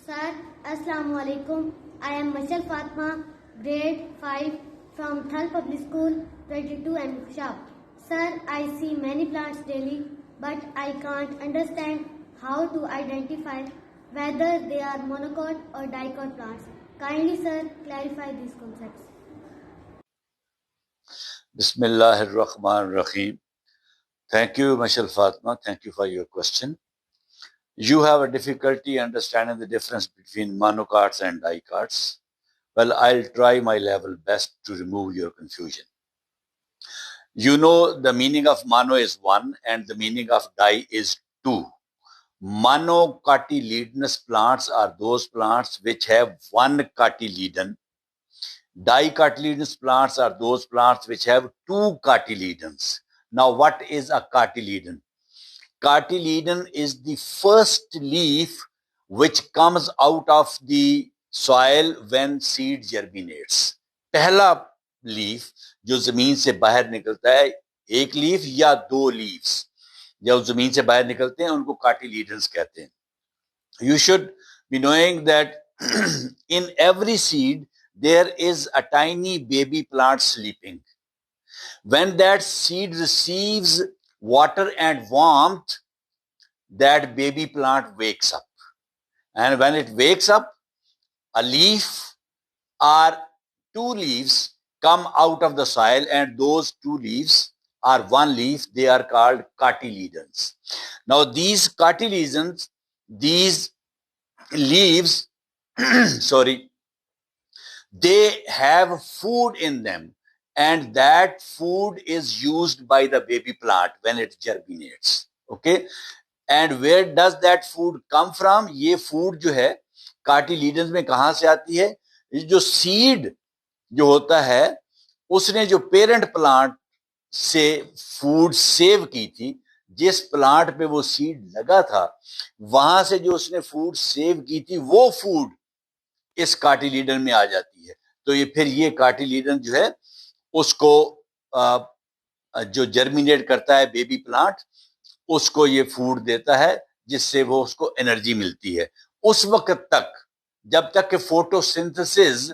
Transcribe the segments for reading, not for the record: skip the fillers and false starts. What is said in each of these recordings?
Sir, Assalamu alaikum. I am Mashal Fatma, grade 5 from Thal Public School, 22 and Shop. Sir, I see many plants daily, but I can't understand how to identify whether they are monocot or dicot plants. Kindly, sir, clarify these concepts. Bismillahirrahmanirrahim. Thank you, Mashal Fatma. Thank you for your question. You have a difficulty understanding the difference between monocots and dicots. Well, I'll try my level best to remove your confusion. You know the meaning of mono is one and the meaning of di is two. Monocotyledonous plants are those plants which have one cotyledon. Dicotyledonous plants are those plants which have two cotyledons. Now, what is a cotyledon? Cotyledon is the first leaf which comes out of the soil when seed germinates. पहला leaf जो जमीन से बाहर निकलता है, एक leaf या दो लीव्स जब जमीन से बाहर निकलते हैं उनको cotyledons कहते हैं. You should be knowing that in every seed there is a tiny baby plant sleeping. When that seed receives water and warmth, that baby plant wakes up. And when it wakes up, a leaf or two leaves come out of the soil, and those two leaves are one leaf. They are called cotyledons. Now, these cotyledons, these leaves, they have food in them, and that food is used by the baby plant when it germinates. Okay, and where does that food come from? ये food जो है कार्टिलीडन्स में कहाँ से आती है? ये जो सीड जो होता है उसने जो पेरेंट प्लांट से फूड सेव की थी, जिस प्लांट पे वो सीड लगा था वहां से जो उसने फूड सेव की थी वो फूड इस कार्टिलीडन में आ जाती है. तो ये फिर ये कार्टिलीडन जो है उसको जो जर्मिनेट करता है बेबी प्लांट, उसको ये फूड देता है जिससे वो उसको एनर्जी मिलती है. उस वक्त तक जब तक कि फोटोसिंथेसिस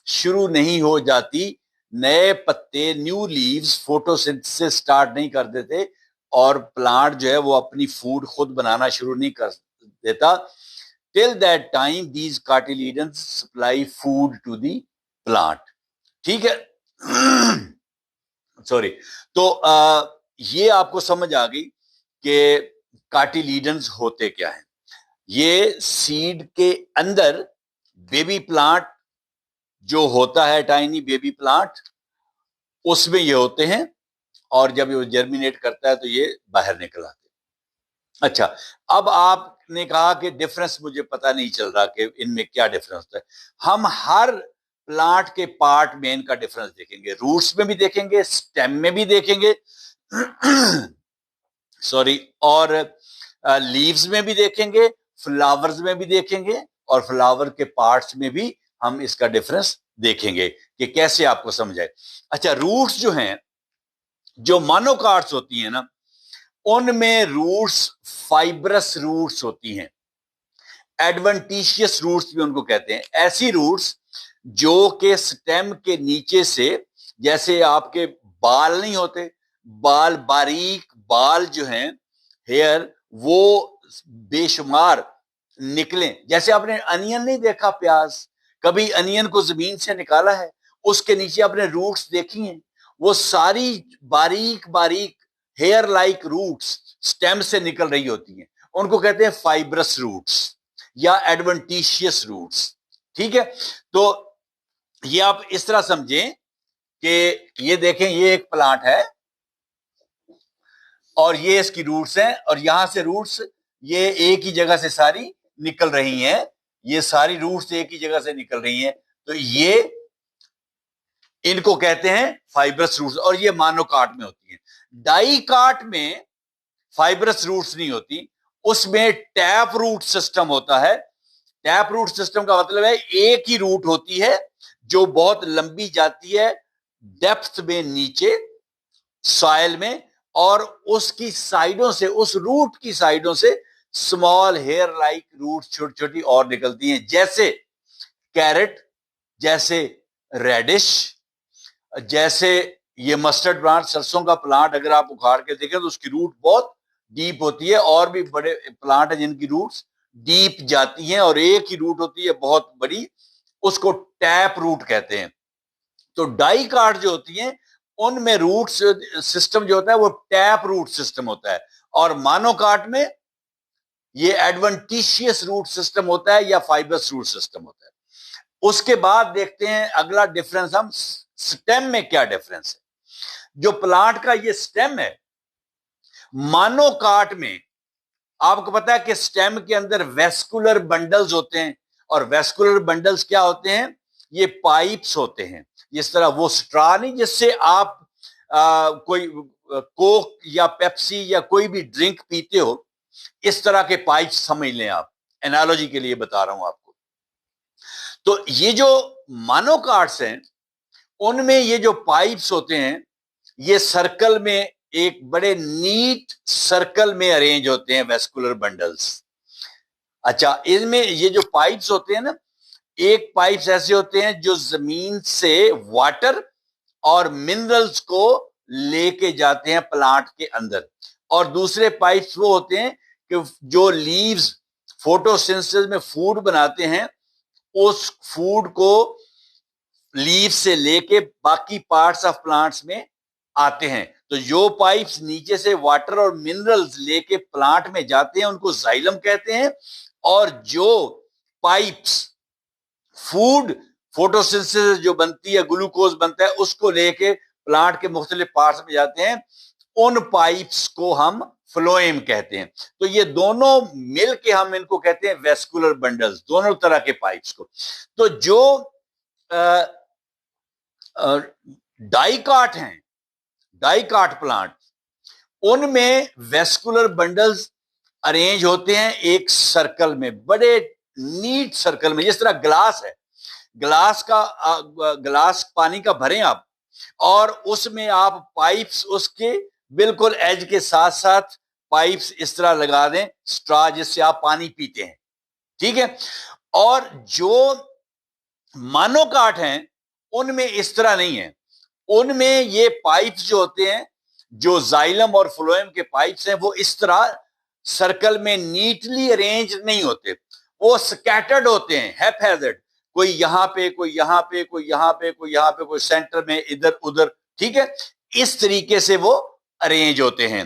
शुरू नहीं हो जाती, नए पत्ते न्यू लीव्स फोटोसिंथेसिस स्टार्ट नहीं कर देते और प्लांट जो है वो अपनी फूड खुद बनाना शुरू नहीं कर देता. Till that time, these cotyledons supply food to the plant. ठीक है? सॉरी. तो ये आपको समझ आ गई कि cotyledons होते क्या हैं. ये सीड के अंदर बेबी प्लांट जो होता है, टाइनी बेबी प्लांट, उसमें ये होते हैं और जब ये जर्मिनेट करता है तो ये बाहर निकल आते हैं. अच्छा, अब आपने कहा कि डिफरेंस मुझे पता नहीं चल रहा कि इनमें क्या डिफरेंस होता है. हम हर प्लांट के पार्ट में इनका डिफरेंस देखेंगे, रूट्स में भी देखेंगे, स्टेम में भी देखेंगे सॉरी, और लीव्स में भी देखेंगे, फ्लावर्स में भी देखेंगे और फ्लावर के पार्ट्स में भी हम इसका डिफरेंस देखेंगे कि कैसे आपको समझ आए. अच्छा, रूट्स जो हैं, जो मोनोकाट्स होती हैं ना, उनमें रूट्स फाइब्रस रूट्स होती हैं. एडवेंटिशियस रूट्स भी उनको कहते हैं. ऐसी रूट्स जो के स्टेम के नीचे से, जैसे आपके बाल नहीं होते, बाल, बारीक बाल जो हैं, हेयर, वो बेशुमार निकलें. जैसे आपने अनियन नहीं देखा, प्याज, कभी अनियन को जमीन से निकाला है, उसके नीचे आपने रूट्स देखी हैं, वो सारी बारीक बारीक हेयर लाइक रूट्स स्टेम से निकल रही होती हैं. उनको कहते हैं फाइब्रस रूट्स या एडवेंटिशियस रूट्स. ठीक है? तो ये आप इस तरह समझें कि ये देखें, ये एक प्लांट है और ये इसकी रूट्स हैं, और यहां से रूट्स ये एक ही जगह से सारी निकल रही हैं. ये सारी रूट्स एक ही जगह से निकल रही हैं. तो ये इनको कहते हैं फाइब्रस रूट्स, और ये मोनोकाट में होती है. डाइकाट में फाइब्रस रूट्स नहीं होती, उसमें टैप रूट सिस्टम होता है. टैप रूट सिस्टम का मतलब है एक ही रूट होती है जो बहुत लंबी जाती है डेप्थ में नीचे सॉइल में, और उसकी साइडों से, उस रूट की साइडों से स्मॉल हेयर लाइक रूट छोटी छोटी और निकलती हैं, जैसे कैरेट, जैसे रेडिश, जैसे ये मस्टर्ड प्लांट, सरसों का प्लांट अगर आप उखाड़ के देखें तो उसकी रूट बहुत डीप होती है, और भी बड़े प्लांट हैं जिनकी रूट्स डीप जाती हैं, और एक ही रूट होती है बहुत बड़ी, उसको टैप रूट कहते हैं। तो डाई कार्ड जो होती हैं उनमें रूट सिस्टम जो होता है वो टैप रूट सिस्टम होता है, और मानोकाट में ये एडवेंटिशियस रूट सिस्टम होता है या फाइबरस रूट सिस्टम होता है। उसके बाद देखते हैं अगला डिफरेंस, हम स्टेम में क्या डिफरेंस है। जो प्लांट का ये स्टेम है, मानोकाट में आपको पता है कि स्टेम के अंदर वेस्कुलर बंडल्स होते हैं, और वेस्कुलर बंडल्स क्या होते हैं, ये पाइप्स होते हैं। जिस तरह वो स्ट्रा नहीं जिससे आप कोई कोक या पेप्सी या कोई भी ड्रिंक पीते हो, इस तरह के पाइप्स समझ लें आप, एनालॉजी के लिए बता रहा हूं आपको। तो ये जो मानोकार्ड्स हैं उनमें ये जो पाइप्स होते हैं ये सर्कल में, एक बड़े नीट सर्कल में अरेंज होते हैं वेस्कुलर बंडल्स। अच्छा, इनमें ये जो पाइप्स होते हैं ना, एक पाइप्स ऐसे होते हैं जो जमीन से वाटर और मिनरल्स को लेके जाते हैं प्लांट के अंदर, और दूसरे पाइप्स वो होते हैं कि जो लीव्स फोटोसिंथेसिस में फूड बनाते हैं, उस फूड को लीव से लेके बाकी पार्ट्स ऑफ प्लांट्स में आते हैं। तो जो पाइप्स नीचे से वाटर और मिनरल्स लेके प्लांट में जाते हैं उनको जाइलम कहते हैं, और जो पाइप्स फूड फोटोसिंथेसिस जो बनती है, ग्लूकोज बनता है, उसको लेके प्लांट के मुख्तलिफ पार्ट्स में जाते हैं, उन पाइप्स को हम फ्लोएम कहते हैं। तो ये दोनों मिल के हम इनको कहते हैं वेस्कुलर बंडल्स, दोनों तरह के पाइप्स को। तो जो डाइकाट हैं, डाइकाट प्लांट, उनमें वेस्कुलर बंडल्स अरेंज होते हैं एक सर्कल में, बड़े नीट सर्कल में। जिस तरह ग्लास है, ग्लास पानी का भरें आप, और उसमें आप पाइप्स उसके बिल्कुल एज के साथ साथ पाइप्स इस तरह लगा दें, स्ट्रा, जिससे आप पानी पीते हैं, ठीक है। और जो मानोकाट हैं उनमें इस तरह नहीं है, उनमें ये पाइप्स जो होते हैं, जो जाइलम और फ्लोएम के पाइप्स हैं, वो इस तरह सर्कल में नीटली अरेंज नहीं होते, वो स्कैटर्ड होते हैं, हैपहैज़र्ड, कोई यहां पे, कोई यहां पे, कोई यहां पे, कोई यहां पे, कोई सेंटर में, इधर उधर, ठीक है। इस तरीके से वो अरेंज होते हैं,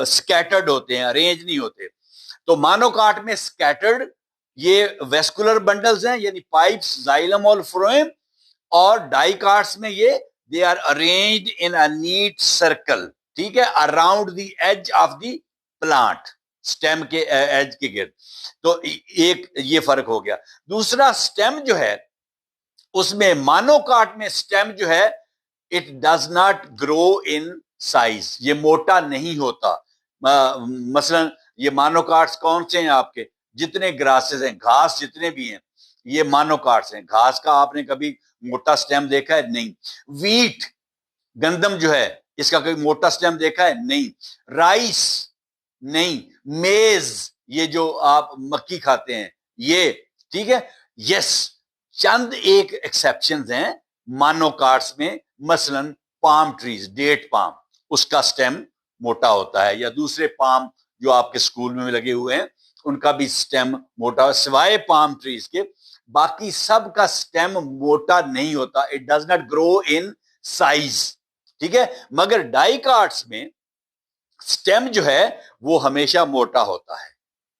स्कैटर्ड होते हैं, अरेंज नहीं होते। तो मानोकाट में स्कैटर्ड ये वेस्कुलर बंडल्स हैं, यानी पाइप्स, जाइलम और फ्लोएम, और डाइकाट्स में ये they are arranged in a neat circle, ठीक है, around the edge of the plant, stem के एज के गिर्द। तो एक ये फर्क हो गया। दूसरा, स्टेम जो है उसमें, मानोकाट में स्टेम जो है it does not grow in size, ये मोटा नहीं होता। मसलन ये मानोकाट्स कौन से हैं आपके, जितने ग्रासेस हैं, घास जितने भी हैं, ये मानोकाट्स हैं। घास का आपने कभी मोटा स्टेम देखा है? नहीं। वीट, गंदम जो है, इसका कभी मोटा स्टेम देखा है? नहीं। राइस नहीं। मेज, ये जो आप मक्की खाते हैं, ये, ठीक है। यस, चंद एक एक्सेप्शंस हैं मानोकाट्स में, मसलन पाम ट्रीज, डेट पाम, उसका स्टेम मोटा होता है, या दूसरे पाम जो आपके स्कूल में लगे हुए हैं उनका भी स्टेम मोटा है, सिवाय पाम ट्रीज के बाकी सब का स्टेम मोटा नहीं होता, it does not grow in size, ठीक है। मगर डाइकाट्स में स्टेम जो है वो हमेशा मोटा होता है,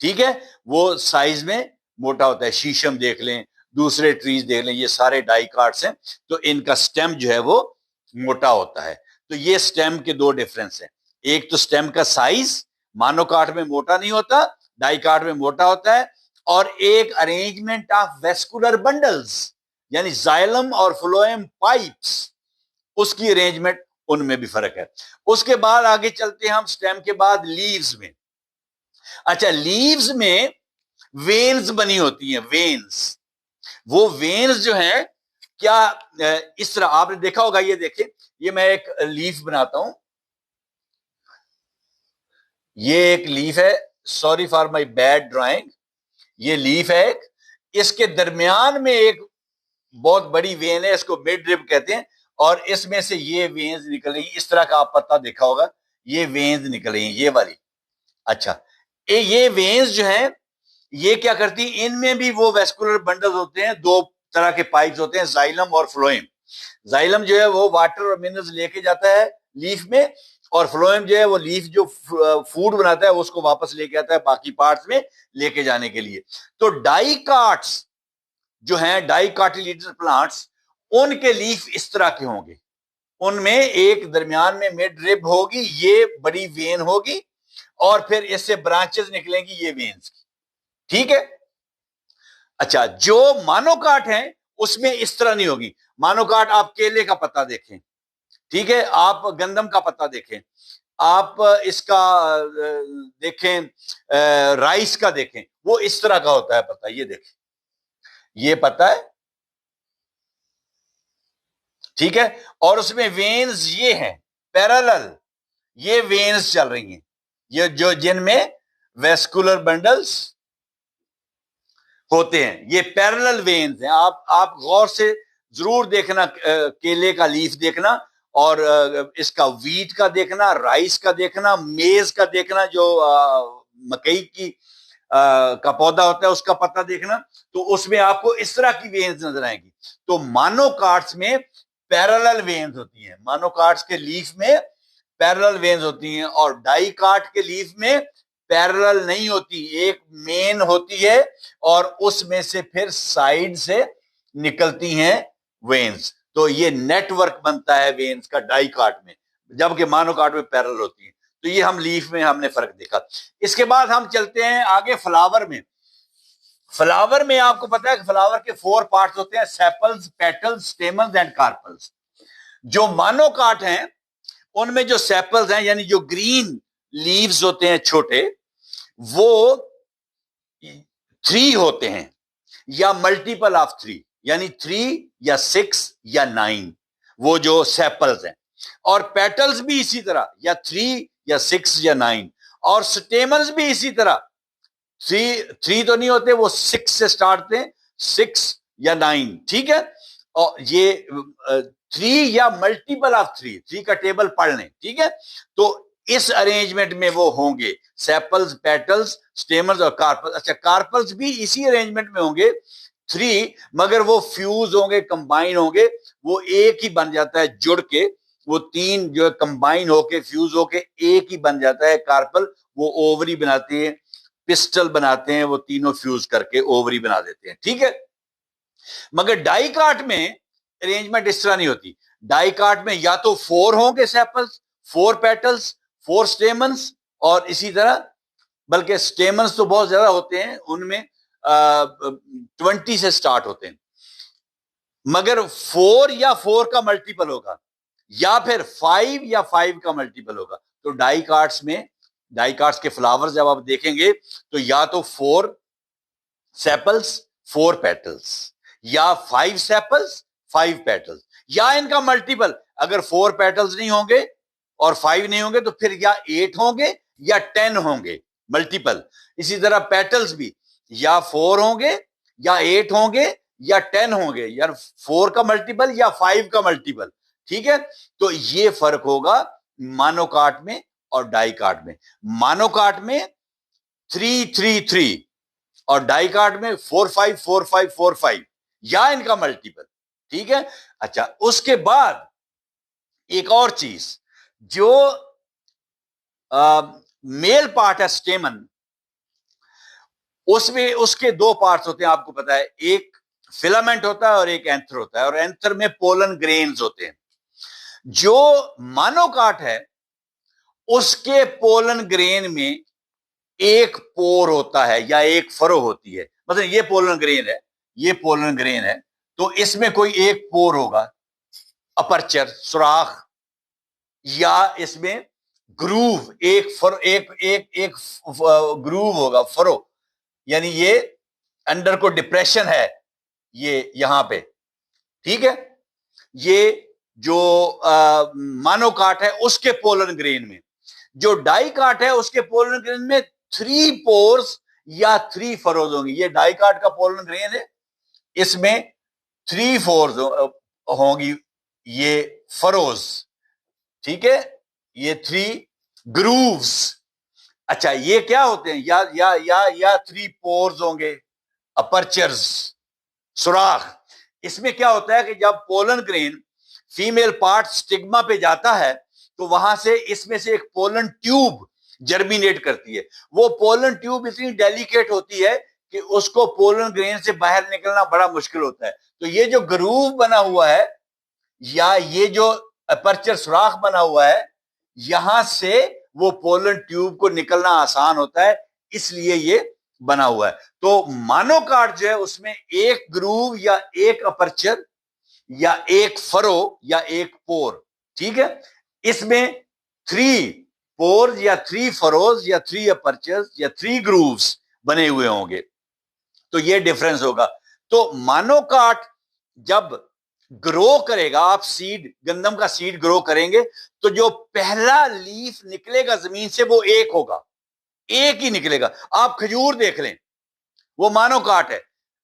ठीक है, वो साइज में मोटा होता है। शीशम देख लें, दूसरे ट्रीज देख लें, ये सारे डाइकाट्स हैं, तो इनका स्टेम जो है वो मोटा होता है। तो ये स्टेम के दो डिफरेंस हैं, एक तो स्टेम का साइज, मानोकाट में मोटा नहीं होता, डाइकाट में मोटा होता है, और एक अरेंजमेंट ऑफ वेस्कुलर बंडल्स, यानी जाइलम और फ्लोएम पाइप्स, उसकी अरेंजमेंट, उनमें भी फर्क है। उसके बाद आगे चलते हैं हम स्टेम के बाद लीव्स में। अच्छा, लीव्स में वेन्स बनी होती हैं, वेन्स। वो वेन्स जो है क्या, इस तरह आपने देखा होगा, ये देखें, ये मैं एक लीफ बनाता हूं, ये एक लीफ है, sorry for my bad drawing, ये लीफ है एक, इसके दरमियान में एक बहुत बड़ी वेन है, इसको मिड रिब कहते हैं, और इसमें से ये वेन्स निकल रही, इस तरह का आप पत्ता देखा होगा, ये वेन्स निकल रही, ये वाली। अच्छा, ये वेन्स जो है ये क्या करती है, इनमें भी वो वेस्कुलर बंडल होते हैं, दो तरह के पाइप्स होते हैं, जाइलम और फ्लोएम। जाइलम जो है वो वाटर और मिनरल्स लेके जाता है लीफ में, और फ्लोएम जो है वो लीफ जो फूड बनाता है उसको वापस लेके आता है बाकी पार्ट्स में लेके जाने के लिए। तो डाइकाट्स जो हैं, डाइकाटिलिडनस प्लांट्स, उनके लीफ इस तरह के होंगे, उनमें एक दरमियान में मिड रिब होगी, ये बड़ी वेन होगी, और फिर इससे ब्रांचेस निकलेंगी ये वेन्स की, ठीक है। अच्छा, जो मानोकाट है उसमें इस तरह नहीं होगी। मानोकाट आप केले का पत्ता देखें, ठीक है, आप गंदम का पत्ता देखें, आप इसका देखें, राइस का देखें, वो इस तरह का होता है पत्ता। ये देखें, ये पत्ता है, ठीक है, और उसमें वेन्स ये हैं पैरेलल, ये वेन्स चल रही हैं, ये जो जिनमें वेस्कुलर बंडल्स होते हैं, ये पैरेलल वेन्स हैं। आप गौर से जरूर देखना, केले का लीफ देखना, और इसका वीट का देखना, राइस का देखना, मेज का देखना, जो मकई की का पौधा होता है उसका पत्ता देखना, तो उसमें आपको इस तरह की वेन्स नजर आएंगी। तो मानोकार्ड्स में पैरेलल वेन्स होती हैं, मानोकार्ड्स के लीफ में पैरेलल वेन्स होती हैं, और डाइकाट के लीफ में पैरेलल नहीं होती, एक मेन होती है, और उसमें से फिर साइड से निकलती हैं वेन्स। तो ये नेटवर्क बनता है वेन्स का डाइकाट में, जबकि मानोकाट में पैरेलल होती है। तो ये हम लीफ में हमने फर्क देखा। इसके बाद हम चलते हैं आगे फ्लावर में। फ्लावर में आपको पता है कि फ्लावर के 4 पार्ट्स होते हैं, sepals, petals, stamens and carpals. जो मानोकाट हैं उनमें जो सेपल्स हैं, यानी जो ग्रीन लीव्स होते हैं छोटे, वो 3 होते हैं, या मल्टीपल ऑफ 3, यानी 3 या 6 या 9, वो जो सेपल्स हैं। और पेटल्स भी इसी तरह, या 3 या 6 या 9, और स्टेमन्स भी इसी तरह, 3 तो नहीं होते, वो 6 से स्टार्ट होते हैं, 6 या 9, ठीक है। और ये 3 या मल्टीपल ऑफ 3 का टेबल पढ़ लें, ठीक है। तो इस अरेंजमेंट में वो होंगे, सेपल्स, पेटल्स, स्टेमन्स और कार्पल्स। अच्छा, कार्पल्स भी इसी अरेंजमेंट में होंगे 3, मगर वो फ्यूज होंगे, कंबाइन होंगे, वो एक ही बन जाता है जुड़ के, वो 3 जो है कंबाइन होके, फ्यूज होके एक ही बन जाता है कार्पल। वो ओवरी बनाते हैं, पिस्टल बनाते हैं, वो तीनों फ्यूज करके ओवरी बना देते हैं, ठीक है। मगर डाइकाट में अरेंजमेंट इस तरह नहीं होती। डाइकाट में या तो 4 होंगे सेपल्स, 4 पेटल्स, 4 स्टेमन्स, और इसी तरह, बल्कि स्टेमन्स तो बहुत ज्यादा होते हैं, उनमें 20 से स्टार्ट होते हैं, मगर 4 या 4 का मल्टीपल होगा, या फिर 5 या 5 का मल्टीपल होगा। तो डाइकाट्स में, डाइकाट्स के फ्लावर्स जब आप देखेंगे तो या तो 4 सेपल्स, 4 पेटल्स, या 5 सेपल्स, 5 पेटल्स, या इनका मल्टीपल। अगर 4 पेटल्स नहीं होंगे और 5 नहीं होंगे तो फिर या 8 होंगे या 10 होंगे मल्टीपल। इसी तरह पेटल्स भी या 4 होंगे या 8 होंगे या 10 होंगे, या 4 का मल्टीपल या 5 का मल्टीपल, ठीक है। तो ये फर्क होगा मानोकाट में और डाइकाट में। मानोकाट में 3-3-3 और डाइकाट में 4-5-4-5-4-5, या इनका मल्टीपल, ठीक है। अच्छा, उसके बाद एक और चीज, जो मेल पार्ट है स्टेमन, उसमें उसके 2 पार्ट्स होते हैं, आपको पता है, एक फिलामेंट होता है और एक एंथर होता है, और एंथर में पोलन ग्रेन्स होते हैं। जो मानोकाट है उसके पोलन ग्रेन में एक पोर होता है या एक फरो होती है। मतलब ये पोलन ग्रेन है, ये पोलन ग्रेन है, तो इसमें कोई एक पोर होगा, अपर्चर, सुराख, या इसमें ग्रूव, एक फरो, एक ग्रूव होगा, फरो, यानी ये अंडर को डिप्रेशन है ये यहां पे, ठीक है। ये जो मानोकाट है उसके पोलन ग्रेन में। जो डाइकाट है उसके पोलन ग्रेन में थ्री पोर्स या थ्री फरोज होंगी। ये डाइकाट का पोलन ग्रेन है, इसमें थ्री फोर्स होंगी ये फरोज, ठीक है, ये थ्री ग्रूव्स। अच्छा, ये क्या होते हैं? या थ्री पोर्स होंगे, अपर्चर्स, सुराख। इसमें क्या होता है कि जब pollen grain female part stigma पे जाता है तो वहां से इसमें से एक पोलन ट्यूब जर्मिनेट करती है। वो पोलन ट्यूब इतनी डेलिकेट होती है कि उसको पोलन ग्रेन से बाहर निकलना बड़ा मुश्किल होता है। तो ये जो ग्रूव बना हुआ है या ये जो अपर्चर सुराख बना हुआ है, यहां से वो पोलन ट्यूब को निकलना आसान होता है, इसलिए ये बना हुआ है। तो मानोकार्ड जो है उसमें एक ग्रूव या एक अपर्चर या एक फरो या एक पोर, ठीक है, इसमें थ्री पोर्स या थ्री फरोज या थ्री अपर्चर्स या थ्री ग्रूव्स बने हुए होंगे। तो ये डिफरेंस होगा। तो मानोकाट जब ग्रो करेगा, आप सीड, गंदम का सीड ग्रो करेंगे, तो जो पहला लीफ निकलेगा जमीन से वो एक होगा, एक ही निकलेगा। आप खजूर देख लें, वो मानोकाट है,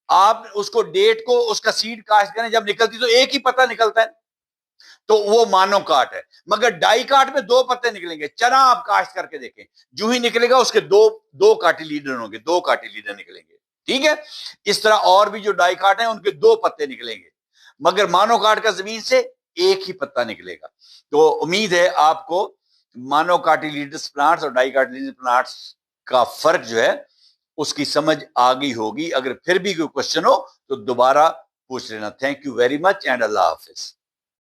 आप उसको डेट को उसका सीड कास्ट करें, जब निकलती तो एक ही पत्ता निकलता है, तो वो मानोकाट है। मगर डाइकाट में दो पत्ते निकलेंगे। चना आप काश्त करके देखें, जो ही निकलेगा उसके दो दो काटिलीडन होंगे, दो काटिलीडन निकलेंगे, ठीक है। इस तरह और भी जो डाइकाट है उनके दो पत्ते निकलेंगे, मगर मानोकाट का जमीन से एक ही पत्ता निकलेगा। तो उम्मीद है आपको मानोकाटिलीडस प्लांट्स और डाइकाटिलीडस प्लांट्स का फर्क जो है उसकी समझ आ गई होगी। अगर फिर भी कोई क्वेश्चन हो तो दोबारा पूछ लेना। Thank you very much and Allah Hafiz.